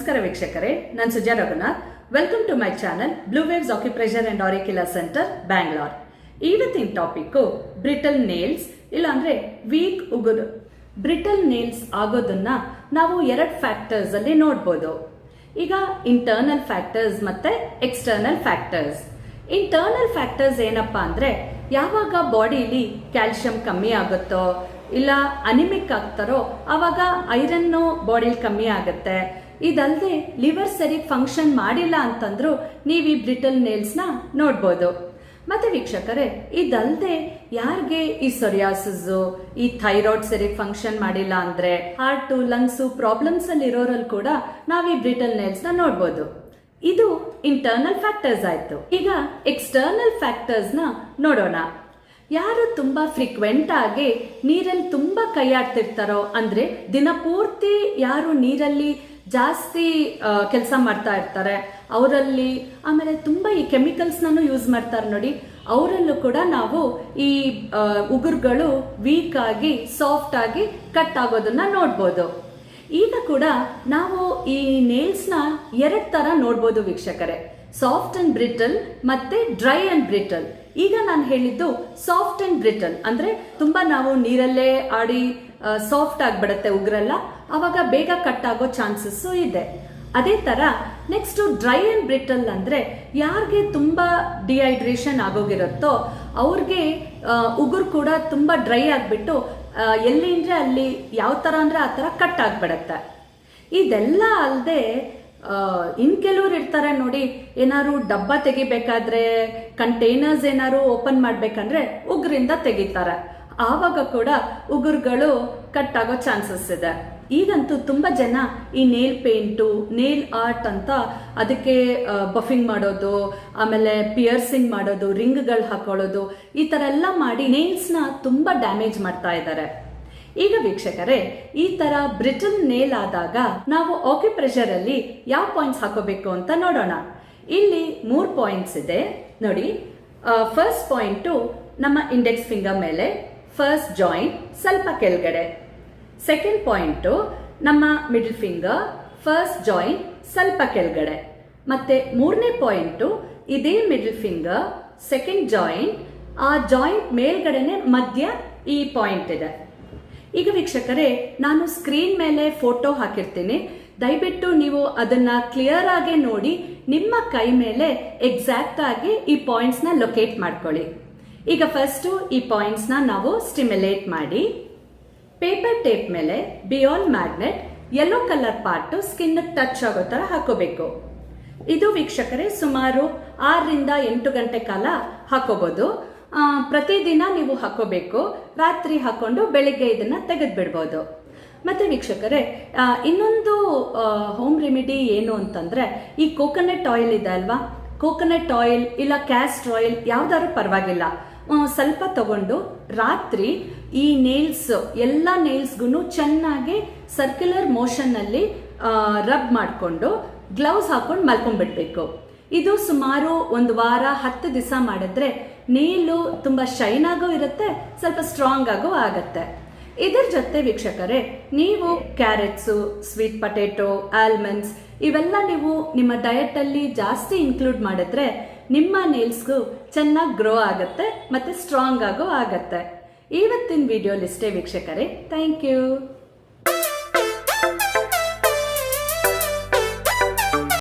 ನಮಸ್ಕಾರ ವೀಕ್ಷಕರೇ, ನಾನು Suja Raghunath. Welcome to my channel blue waves acupressure and auricular center Bangalore. ಇವತ್ತಿನ ಟಾಪಿಕ್ ಬ್ರಿಟಲ್ ನೇಲ್ಸ್ ಇಲ್ಲಾಂದ್ರೆ ವೀಕ್ ಉಗುರು. ಬ್ರಿಟಲ್ ನೇಲ್ಸ್ ಆಗೋದನ್ನ ನಾವು ಎರಡು ಫ್ಯಾಕ್ಟರ್ಸ್ ಅಲ್ಲಿ ನೋಡ್ಬೋದು. ಈಗ ಇಂಟರ್ನಲ್ ಫ್ಯಾಕ್ಟರ್ಸ್ ಮತ್ತೆ ಎಕ್ಸ್ಟರ್ನಲ್ ಫ್ಯಾಕ್ಟರ್ಸ್. ಇಂಟರ್ನಲ್ ಫ್ಯಾಕ್ಟರ್ಸ್ ಏನಪ್ಪಾ ಅಂದ್ರೆ ಯಾವಾಗ ಬಾಡಿಲಿ ಕ್ಯಾಲ್ಸಿಯಂ ಕಮ್ಮಿ ಆಗುತ್ತೋ ಇಲ್ಲ ಅನಿಮಿಕ್ ಆಗ್ತಾರೋ ಆವಾಗ ಐರನ್ನು ಬಾಡಿಲಿ ಕಮ್ಮಿ ಆಗುತ್ತೆ. ಇದಲ್ಲದೆ ಲಿವರ್ ಸರಿ ಫಂಕ್ಷನ್ ಮಾಡಿಲ್ಲ ಅಂತಂದ್ರೂ ನೀವು ಈ ಬ್ರಿಟಲ್ ನೇಲ್ಸ್ನ ನೋಡ್ಬೋದು. ಮತ್ತೆ ವೀಕ್ಷಕರೇ, ಇದಲ್ಲದೆ ಯಾರಿಗೆ ಈ ಸೊರಿಯಾಸಿಸ್, ಈ ಥೈರಾಯ್ಡ್ ಸರಿ ಫಂಕ್ಷನ್ ಮಾಡಿಲ್ಲ ಅಂದ್ರೆ ಹಾರ್ಟು ಲಂಗ್ಸು ಪ್ರಾಬ್ಲಮ್ಸ್ ಅಲ್ಲಿ ಇರೋರಲ್ಲಿ ಕೂಡ ನಾವು ಈ ಬ್ರಿಟಲ್ ನೇಲ್ಸ್ನ ನೋಡ್ಬೋದು. ಇದು ಇಂಟರ್ನಲ್ ಫ್ಯಾಕ್ಟರ್ಸ್ ಆಯ್ತು. ಈಗ ಎಕ್ಸ್ಟರ್ನಲ್ ಫ್ಯಾಕ್ಟರ್ಸ್ನ ನೋಡೋಣ. ಯಾರು ತುಂಬಾ ಫ್ರೀಕ್ವೆಂಟ್ ಆಗಿ ನೀರಲ್ಲಿ ತುಂಬಾ ಕೈ ಆಡ್ತಿರ್ತಾರೋ ಅಂದ್ರೆ ದಿನಪೂರ್ತಿ ಯಾರು ನೀರಲ್ಲಿ ಜಾಸ್ತಿ ಕೆಲಸ ಮಾಡ್ತಾ ಇರ್ತಾರೆ ಅವರಲ್ಲಿ, ಆಮೇಲೆ ತುಂಬಾ ಈ ಕೆಮಿಕಲ್ಸ್ನೂ ಯೂಸ್ ಮಾಡ್ತಾರೆ ನೋಡಿ, ಅವರಲ್ಲೂ ಕೂಡ ನಾವು ಈ ಉಗುರುಗಳು ವೀಕ್ ಆಗಿ ಸಾಫ್ಟ್ ಆಗಿ ಕಟ್ ಆಗೋದನ್ನ ನೋಡ್ಬೋದು. ಈಗ ಕೂಡ ನಾವು ಈ ನೇಲ್ಸ್ನ ಎರಡು ತರ ನೋಡ್ಬೋದು ವೀಕ್ಷಕರೇ, ಸಾಫ್ಟ್ ಅಂಡ್ ಬ್ರಿಟಲ್ ಮತ್ತೆ ಡ್ರೈ ಅಂಡ್ ಬ್ರಿಟಲ್. ಈಗ ನಾನು ಹೇಳಿದ್ದು ಸಾಫ್ಟ್ ಅಂಡ್ ಬ್ರಿಟಲ್ ಅಂದ್ರೆ ತುಂಬಾ ನಾವು ನೀರಲ್ಲೇ ಆಡಿ ಸಾಫ್ಟ್ ಆಗಿಬಿಡುತ್ತೆ ಉಗುರೆಲ್ಲ, ಅವಾಗ ಬೇಗ ಕಟ್ ಆಗೋ ಚಾನ್ಸಸ್ ಇದೆ. ಅದೇ ತರ ನೆಕ್ಸ್ಟ್ ಡ್ರೈ ಅಂಡ್ ಬ್ರಿಟಲ್ ಅಂದ್ರೆ ಯಾರಿಗೆ ತುಂಬಾ ಡಿಹೈಡ್ರೇಷನ್ ಆಗೋಗಿರುತ್ತೋ ಅವ್ರಿಗೆ ಉಗುರು ಕೂಡ ತುಂಬಾ ಡ್ರೈ ಆಗ್ಬಿಟ್ಟು ಎಲ್ಲಿ ಅಂದ್ರೆ ಅಲ್ಲಿ ಯಾವ ತರ ಅಂದ್ರೆ ಆ ತರ ಕಟ್ ಆಗ್ಬಿಡತ್ತೆ. ಇದೆಲ್ಲ ಅಲ್ಲದೆ ಇನ್ ಕೆಲವ್ರು ಇರ್ತಾರೆ ನೋಡಿ, ಏನಾದ್ರು ಡಬ್ಬ ತೆಗಿಬೇಕಾದ್ರೆ ಕಂಟೈನರ್ಸ್ ಏನಾದ್ರು ಓಪನ್ ಮಾಡ್ಬೇಕಂದ್ರೆ ಉಗುರಿಂದ ತೆಗಿತಾರೆ, ಆವಾಗ ಕೂಡ ಉಗುರುಗಳು ಕಟ್ ಆಗೋ ಚಾನ್ಸಸ್ ಇದೆ. ಈಗಂತೂ ತುಂಬಾ ಜನ ಈ ನೇಲ್ ಪೇಂಟು, ನೇಲ್ ಆರ್ಟ್ ಅಂತ ಅದಕ್ಕೆ ಬಫಿಂಗ್ ಮಾಡೋದು, ಆಮೇಲೆ ಪಿಯರ್ಸಿಂಗ್ ಮಾಡೋದು, ರಿಂಗ್ಗಳು ಹಾಕೊಳ್ಳೋದು, ಈ ತರ ಎಲ್ಲ ಮಾಡಿ ನೇಲ್ಸ್ನ ತುಂಬಾ ಡ್ಯಾಮೇಜ್ ಮಾಡ್ತಾ ಇದ್ದಾರೆ. ಈಗ ವೀಕ್ಷಕರೇ, ಈ ತರ ಬ್ರಿಟಲ್ ನೇಲ್ ಆದಾಗ ನಾವು ಆಕ್ಯುಪ್ರೆಷರ್ ಅಲ್ಲಿ ಯಾವ ಪಾಯಿಂಟ್ಸ್ ಹಾಕೋಬೇಕು ಅಂತ ನೋಡೋಣ. ಇಲ್ಲಿ 3 ಪಾಯಿಂಟ್ಸ್ ಇದೆ ನೋಡಿ. ಫಸ್ಟ್ ಪಾಯಿಂಟು ನಮ್ಮ ಇಂಡೆಕ್ಸ್ ಫಿಂಗರ್ ಮೇಲೆ, ಫಸ್ಟ್ ಜಾಯಿಂಟ್ ಸ್ವಲ್ಪ ಕೆಳಗಡೆ. ಸೆಕೆಂಡ್ ಪಾಯಿಂಟು ನಮ್ಮ ಮಿಡಲ್ ಫಿಂಗರ್, ಫಸ್ಟ್ ಜಾಯಿಂಟ್ ಸ್ವಲ್ಪ ಕೆಳಗಡೆ. ಮತ್ತೆ 3ನೇ ಪಾಯಿಂಟು ಇದೇ ಮಿಡಲ್ ಫಿಂಗರ್, ಸೆಕೆಂಡ್ ಜಾಯಿಂಟ್, ಆ ಜಾಯಿಂಟ್ ಮೇಲ್ಗಡೆನೆ ಮಧ್ಯ ಈ ಪಾಯಿಂಟ್ ಇದೆ. ಈಗ ವೀಕ್ಷಕರೇ, ನಾನು ಸ್ಕ್ರೀನ್ ಮೇಲೆ ಫೋಟೋ ಹಾಕಿರ್ತೀನಿ, ದಯವಿಟ್ಟು ನೀವು ಅದನ್ನ ಕ್ಲಿಯರ್ ಆಗಿ ನೋಡಿ ನಿಮ್ಮ ಕೈ ಮೇಲೆ ಎಕ್ಸಾಕ್ಟ್ ಆಗಿ ಈ ಪಾಯಿಂಟ್ಸ್ ನ ಲೊಕೇಟ್ ಮಾಡ್ಕೊಳ್ಳಿ. ಈಗ ಫಸ್ಟ್ ಈ ಪಾಯಿಂಟ್ಸ್ ನ ನಾವು ಸ್ಟಿಮ್ಯುಲೇಟ್ ಮಾಡಿ ಪೇಪರ್ ಟೇಪ್ ಮೇಲೆ ಬಿಯಾಲ್ magnet yellow colour part skin touch ಆಗೋ ತರ ಹಾಕೋಬೇಕು. ಇದು ವೀಕ್ಷಕರೇ ಸುಮಾರು 6 ರಿಂದ 8 ಗಂಟೆ ಕಾಲ ಹಾಕೋಬಹುದು. ಪ್ರತಿದಿನ ನೀವು ಹಾಕೋಬೇಕು, ರಾತ್ರಿ ಹಾಕೊಂಡು ಬೆಳಿಗ್ಗೆ ಇದನ್ನ ತೆಗೆದು ಬಿಡ್ಬೋದು. ಮತ್ತೆ ವೀಕ್ಷಕರೇ, ಇನ್ನೊಂದು ಹೋಮ್ ರೆಮಿಡಿ ಏನು ಅಂತಂದ್ರೆ ಈ ಕೋಕೋನಟ್ ಆಯಿಲ್ ಇದೆ ಅಲ್ವಾ, ಕೋಕೋನಟ್ ಆಯಿಲ್ ಇಲ್ಲ ಕ್ಯಾಸ್ಟರ್ ಆಯಿಲ್ ಯಾವ್ದಾದ್ರು ಪರವಾಗಿಲ್ಲ, ಸ್ವಲ್ಪ ತಗೊಂಡು ರಾತ್ರಿ ಈ ನೇಲ್ಸ್ ಎಲ್ಲ ನೇಲ್ಸ್ಗೂ ಚೆನ್ನಾಗಿ ಸರ್ಕ್ಯುಲರ್ ಮೋಷನ್ ಅಲ್ಲಿ ರಬ್ ಮಾಡಿಕೊಂಡು ಗ್ಲೌಸ್ ಹಾಕೊಂಡು ಮಲ್ಕೊಂಡ್ಬಿಡ್ಬೇಕು. ಇದು ಸುಮಾರು 1 ವಾರ 10 ದಿವಸ ಮಾಡಿದ್ರೆ ನೇಲು ತುಂಬಾ ಶೈನ್ ಆಗೋ ಇರುತ್ತೆ, ಸ್ವಲ್ಪ ಸ್ಟ್ರಾಂಗ್ ಆಗೋ ಆಗತ್ತೆ. ಇದರ ಜೊತೆ ವೀಕ್ಷಕರೇ, ನೀವು ಕ್ಯಾರೆಟ್ಸು, ಸ್ವೀಟ್ ಪೊಟೆಟೊ, ಆಲ್ಮಂಡ್ಸ್ ಇವೆಲ್ಲ ನೀವು ನಿಮ್ಮ ಡಯಟ್ ಅಲ್ಲಿ ಜಾಸ್ತಿ ಇನ್ಕ್ಲೂಡ್ ಮಾಡಿದ್ರೆ ನಿಮ್ಮ ನೇಲ್ಸ್ಗೂ ಚೆನ್ನಾಗಿ ಗ್ರೋ ಆಗತ್ತೆ ಮತ್ತೆ ಸ್ಟ್ರಾಂಗ್ ಆಗೋ ಆಗತ್ತೆ. ಇವತ್ತಿನ ವಿಡಿಯೋಲಿಷ್ಟೇ ವೀಕ್ಷಕರೇ. Thank you.